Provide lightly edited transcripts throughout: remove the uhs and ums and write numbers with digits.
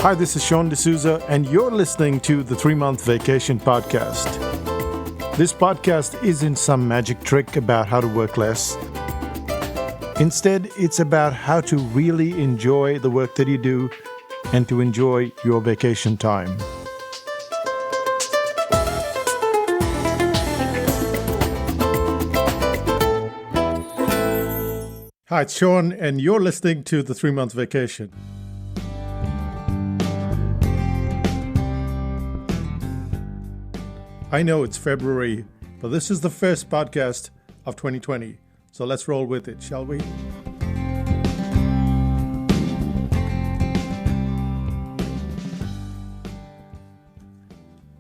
Hi, this is Sean D'Souza, and you're listening to the 3-Month Vacation Podcast. This podcast isn't some magic trick about how to work less. Instead, it's about how to really enjoy the work that you do and to enjoy your vacation time. Hi, it's Sean, and you're listening to the 3-Month Vacation. I know it's February, but this is the first podcast of 2020. So let's roll with it, shall we?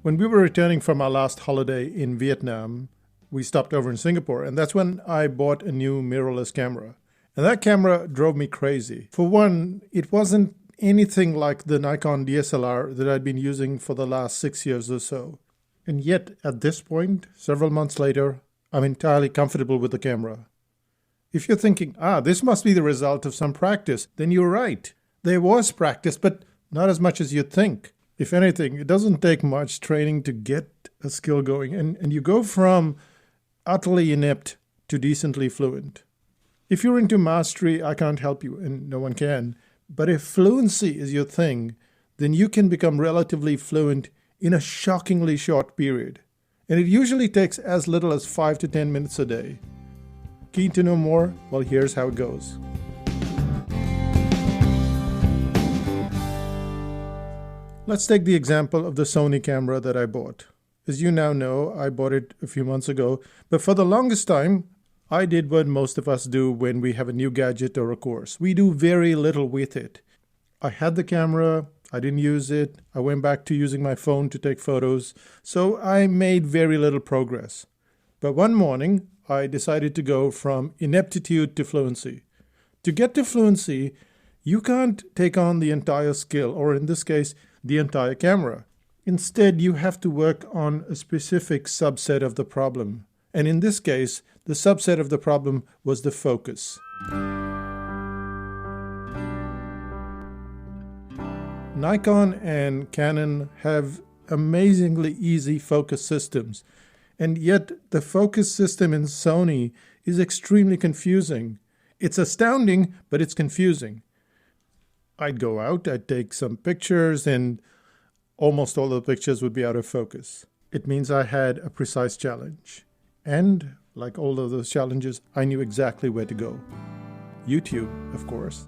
When we were returning from our last holiday in Vietnam, we stopped over in Singapore, and that's when I bought a new mirrorless camera. And that camera drove me crazy. For one, it wasn't anything like the Nikon DSLR that I'd been using for the last 6 years or so. And yet, at this point, several months later, I'm entirely comfortable with the camera. If you're thinking, this must be the result of some practice, then you're right. There was practice, but not as much as you'd think. If anything, it doesn't take much training to get a skill going, and you go from utterly inept to decently fluent. If you're into mastery, I can't help you, and no one can. But if fluency is your thing, then you can become relatively fluent in a shockingly short period. And it usually takes as little as 5 to 10 minutes a day. Keen to know more? Well, here's how it goes. Let's take the example of the Sony camera that I bought. As you now know, I bought it a few months ago, but for the longest time, I did what most of us do when we have a new gadget or a course. We do very little with it. I had the camera, I didn't use it, I went back to using my phone to take photos, so I made very little progress. But one morning, I decided to go from ineptitude to fluency. To get to fluency, you can't take on the entire skill, or in this case, the entire camera. Instead, you have to work on a specific subset of the problem. And in this case, the subset of the problem was the focus. Nikon and Canon have amazingly easy focus systems, and yet the focus system in Sony is extremely confusing. It's astounding, but it's confusing. I'd go out, I'd take some pictures, and almost all the pictures would be out of focus. It means I had a precise challenge. And, like all of those challenges, I knew exactly where to go. YouTube, of course.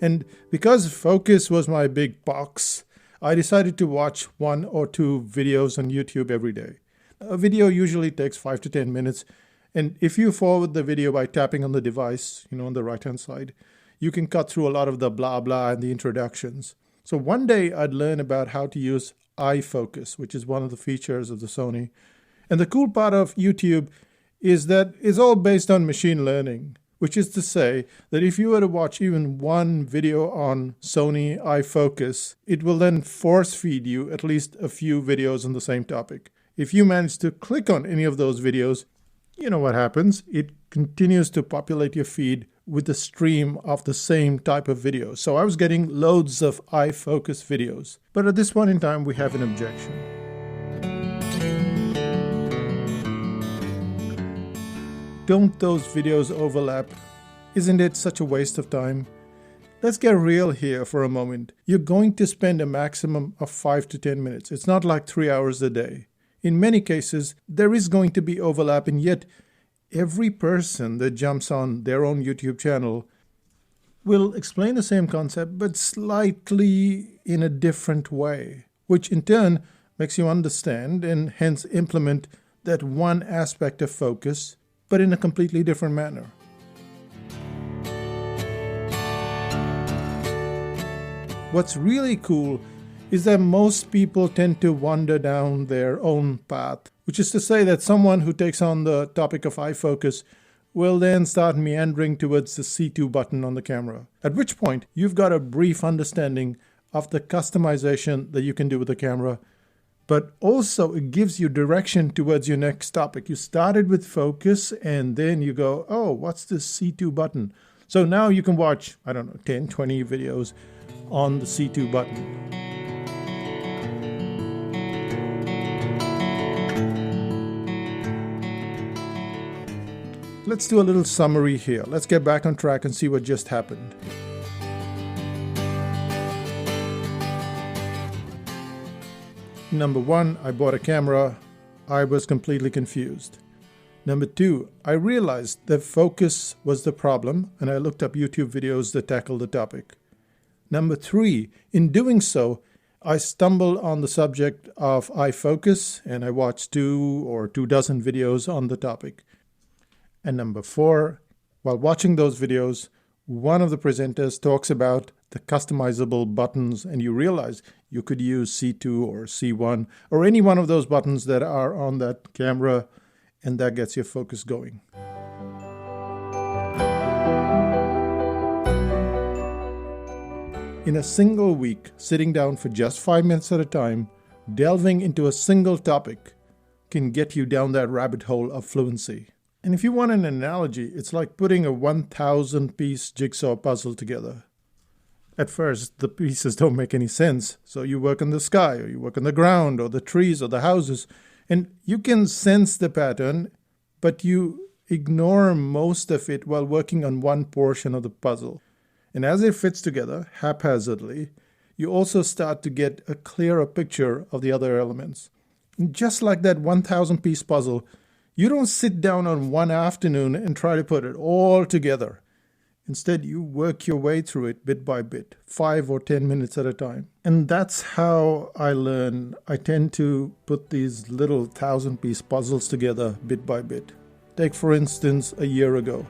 And because focus was my big box, I decided to watch 1 or 2 videos on YouTube every day. A video usually takes 5 to 10 minutes, and if you forward the video by tapping on the device, on the right-hand side, you can cut through a lot of the blah blah and the introductions. So one day I'd learn about how to use eye focus, which is one of the features of the Sony. And the cool part of YouTube is that it's all based on machine learning, which is to say that if you were to watch even one video on Sony eye focus, it will then force feed you at least a few videos on the same topic. If you manage to click on any of those videos, you know what happens. It continues to populate your feed with a stream of the same type of videos. So I was getting loads of eye focus videos. But at this point in time, we have an objection. Don't those videos overlap? Isn't it such a waste of time? Let's get real here for a moment. You're going to spend a maximum of 5 to 10 minutes. It's not like 3 hours a day. In many cases, there is going to be overlap, and yet every person that jumps on their own YouTube channel will explain the same concept, but slightly in a different way, which in turn makes you understand and hence implement that one aspect of focus, but in a completely different manner. What's really cool is that most people tend to wander down their own path, which is to say that someone who takes on the topic of eye focus will then start meandering towards the C2 button on the camera, at which point you've got a brief understanding of the customization that you can do with the camera, but also it gives you direction towards your next topic. You started with focus and then you go, oh, what's this C2 button? So now you can watch, I don't know, 10, 20 videos on the C2 button. Let's do a little summary here. Let's get back on track and see what just happened. Number one, I bought a camera. I was completely confused. Number two, I realized that focus was the problem, and I looked up YouTube videos that tackle the topic. Number three, in doing so, I stumbled on the subject of eye focus, and I watched 2 or 24 videos on the topic. And number four, while watching those videos, one of the presenters talks about the customizable buttons, and you realize you could use C2 or C1 or any one of those buttons that are on that camera, and that gets your focus going. In a single week, sitting down for just 5 minutes at a time, delving into a single topic can get you down that rabbit hole of fluency. And if you want an analogy, it's like putting a 1,000-piece jigsaw puzzle together. At first, the pieces don't make any sense, so you work on the sky, or you work on the ground, or the trees, or the houses, and you can sense the pattern, but you ignore most of it while working on one portion of the puzzle. And as it fits together, haphazardly, you also start to get a clearer picture of the other elements. And just like that 1,000-piece puzzle, you don't sit down on one afternoon and try to put it all together. Instead, you work your way through it bit by bit, 5 or 10 minutes at a time. And that's how I learn. I tend to put these little 1,000-piece puzzles together bit by bit. Take, for instance, a year ago.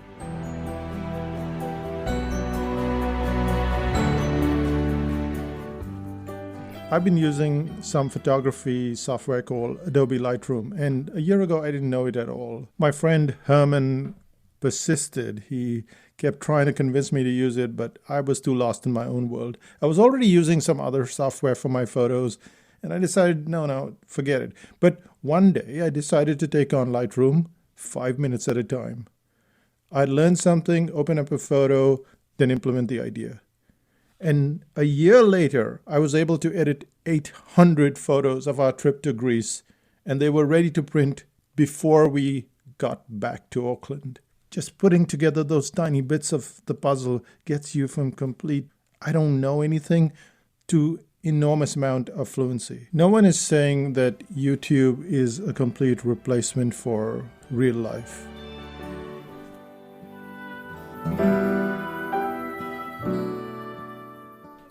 I've been using some photography software called Adobe Lightroom, and a year ago I didn't know it at all. My friend Herman persisted. He kept trying to convince me to use it, but I was too lost in my own world. I was already using some other software for my photos, and I decided, no, forget it. But one day I decided to take on Lightroom 5 minutes at a time. I'd learn something, open up a photo, then implement the idea. And a year later, I was able to edit 800 photos of our trip to Greece, and they were ready to print before we got back to Auckland. Just putting together those tiny bits of the puzzle gets you from complete, I don't know anything, to enormous amount of fluency. No one is saying that YouTube is a complete replacement for real life.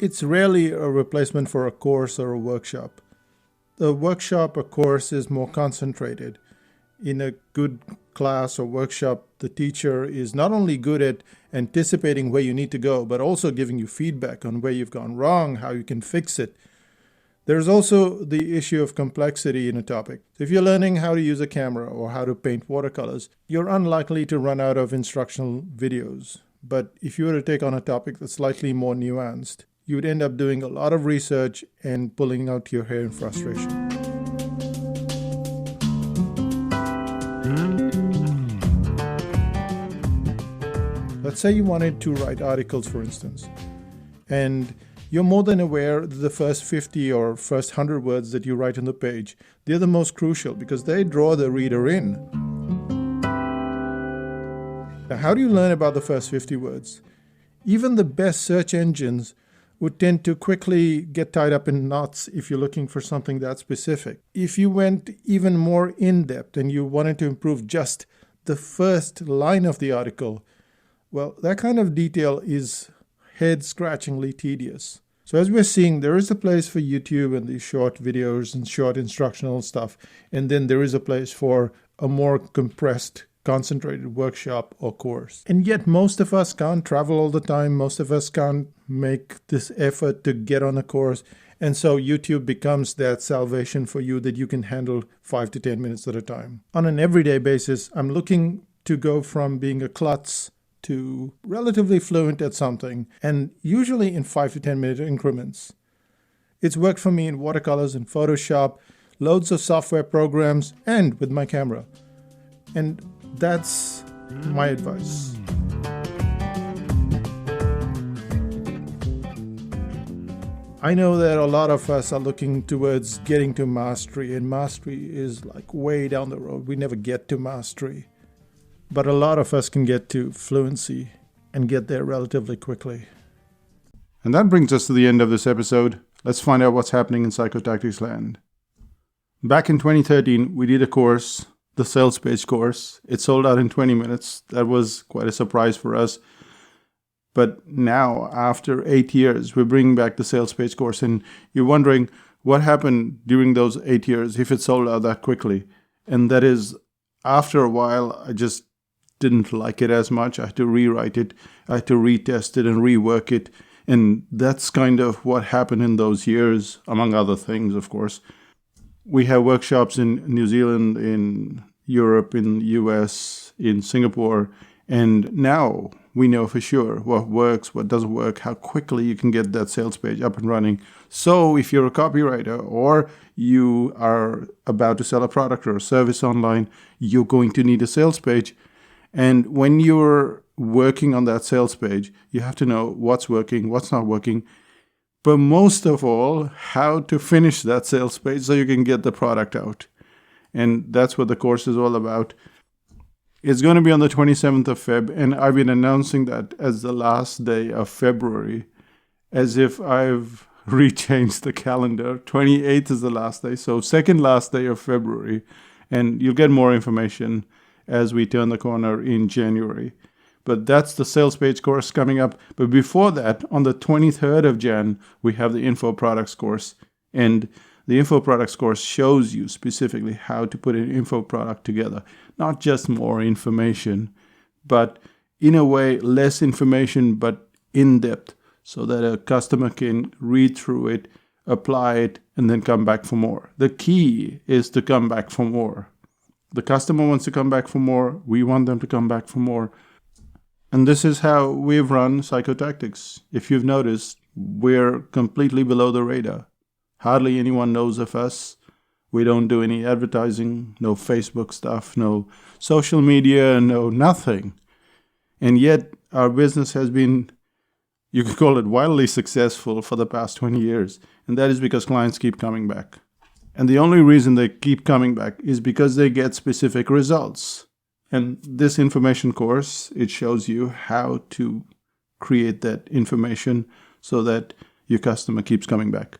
It's rarely a replacement for a course or a workshop. The workshop or course is more concentrated. In a good class or workshop, the teacher is not only good at anticipating where you need to go, but also giving you feedback on where you've gone wrong, how you can fix it. There's also the issue of complexity in a topic. If you're learning how to use a camera or how to paint watercolors, you're unlikely to run out of instructional videos. But if you were to take on a topic that's slightly more nuanced, you would end up doing a lot of research and pulling out your hair in frustration. Let's say you wanted to write articles, for instance, and you're more than aware that the first 50 or first 100 words that you write on the page, they're the most crucial because they draw the reader in. Now, how do you learn about the first 50 words? Even the best search engines would tend to quickly get tied up in knots if you're looking for something that specific. If you went even more in-depth and you wanted to improve just the first line of the article, well, that kind of detail is head-scratchingly tedious. So as we're seeing, there is a place for YouTube and these short videos and short instructional stuff, and then there is a place for a more compressed, concentrated workshop or course. And yet most of us can't travel all the time. Most of us can't make this effort to get on a course. And so YouTube becomes that salvation for you that you can handle 5 to 10 minutes at a time. On an everyday basis, I'm looking to go from being a klutz to relatively fluent at something, and usually in 5 to 10 minute increments. It's worked for me in watercolors and Photoshop, loads of software programs, and with my camera. And that's my advice. I know that a lot of us are looking towards getting to mastery, and mastery is like way down the road. We never get to mastery. But a lot of us can get to fluency and get there relatively quickly. And that brings us to the end of this episode. Let's find out what's happening in psychotactics land. Back in 2013, we did a course, the sales page course. It sold out in 20 minutes. That was quite a surprise for us. But now, after 8 years, we're bringing back the sales page course. And you're wondering what happened during those 8 years if it sold out that quickly. And that is, after a while, I just didn't like it as much. I had to rewrite it. I had to retest it and rework it. And that's kind of what happened in those years, among other things, of course. We have workshops in New Zealand, in Europe, in US, in Singapore. And now we know for sure what works, what doesn't work, how quickly you can get that sales page up and running. So if you're a copywriter or you are about to sell a product or a service online, you're going to need a sales page. And when you're working on that sales page, you have to know what's working, what's not working, but most of all, how to finish that sales page so you can get the product out. And that's what the course is all about. It's going to be on the 27th of Feb, and I've been announcing that as the last day of February, as if I've rechanged the calendar. 28th is the last day, so second last day of February, and you'll get more information as we turn the corner in January. But that's the sales page course coming up. But before that, on the 23rd of Jan, we have the info products course, and the info products course shows you specifically how to put an info product together. Not just more information, but in a way, less information, but in depth, so that a customer can read through it, apply it, and then come back for more. The key is to come back for more. The customer wants to come back for more. We want them to come back for more. And this is how we've run Psychotactics. If you've noticed, we're completely below the radar. Hardly anyone knows of us. We don't do any advertising, no Facebook stuff, no social media, no nothing. And yet our business has been, you could call it wildly successful for the past 20 years. And that is because clients keep coming back. And the only reason they keep coming back is because they get specific results. And this information course, it shows you how to create that information so that your customer keeps coming back.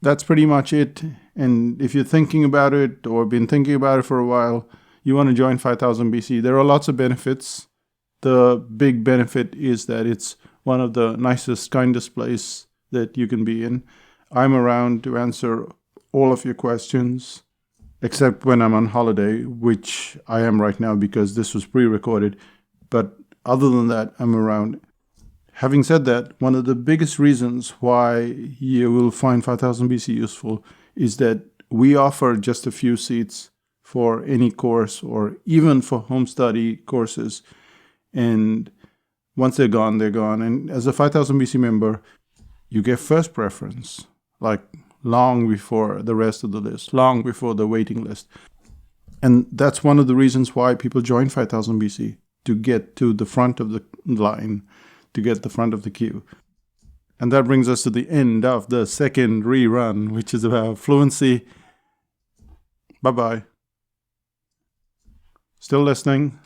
That's pretty much it. And if you're thinking about it or been thinking about it for a while, you want to join 5000 BC, there are lots of benefits. The big benefit is that it's one of the nicest, kindest place that you can be in. I'm around to answer all of your questions, except when I'm on holiday, which I am right now because this was pre-recorded. But other than that, I'm around. Having said that, one of the biggest reasons why you will find 5000 BC useful is that we offer just a few seats for any course or even for home study courses. And once they're gone, they're gone. And as a 5000 BC member, you get first preference, like long before the rest of the list, long before the waiting list. And that's one of the reasons why people join 5000 BC, to get to the front of the line, to get the front of the queue. And that brings us to the end of the second rerun, which is about fluency. Bye-bye. Still listening?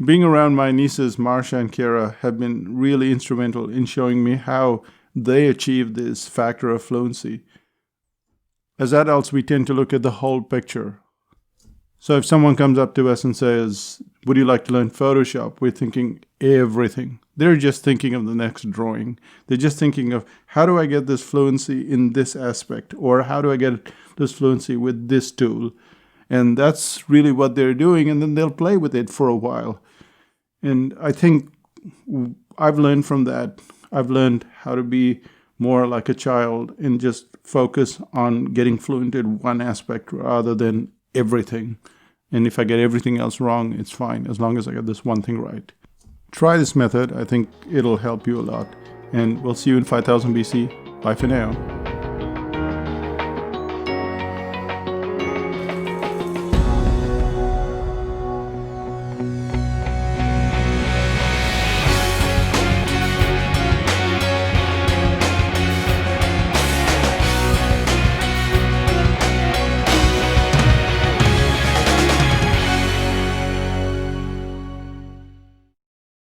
Being around my nieces, Marsha and Kira, have been really instrumental in showing me how they achieve this factor of fluency. As adults, we tend to look at the whole picture. So if someone comes up to us and says, would you like to learn Photoshop? We're thinking everything. They're just thinking of the next drawing. They're just thinking of, how do I get this fluency in this aspect? Or how do I get this fluency with this tool? And that's really what they're doing. And then they'll play with it for a while. And I think I've learned from that. I've learned how to be more like a child and just focus on getting fluent in one aspect rather than everything. And if I get everything else wrong, it's fine, as long as I get this one thing right. Try this method. I think it'll help you a lot. And we'll see you in 5000 BC. Bye for now.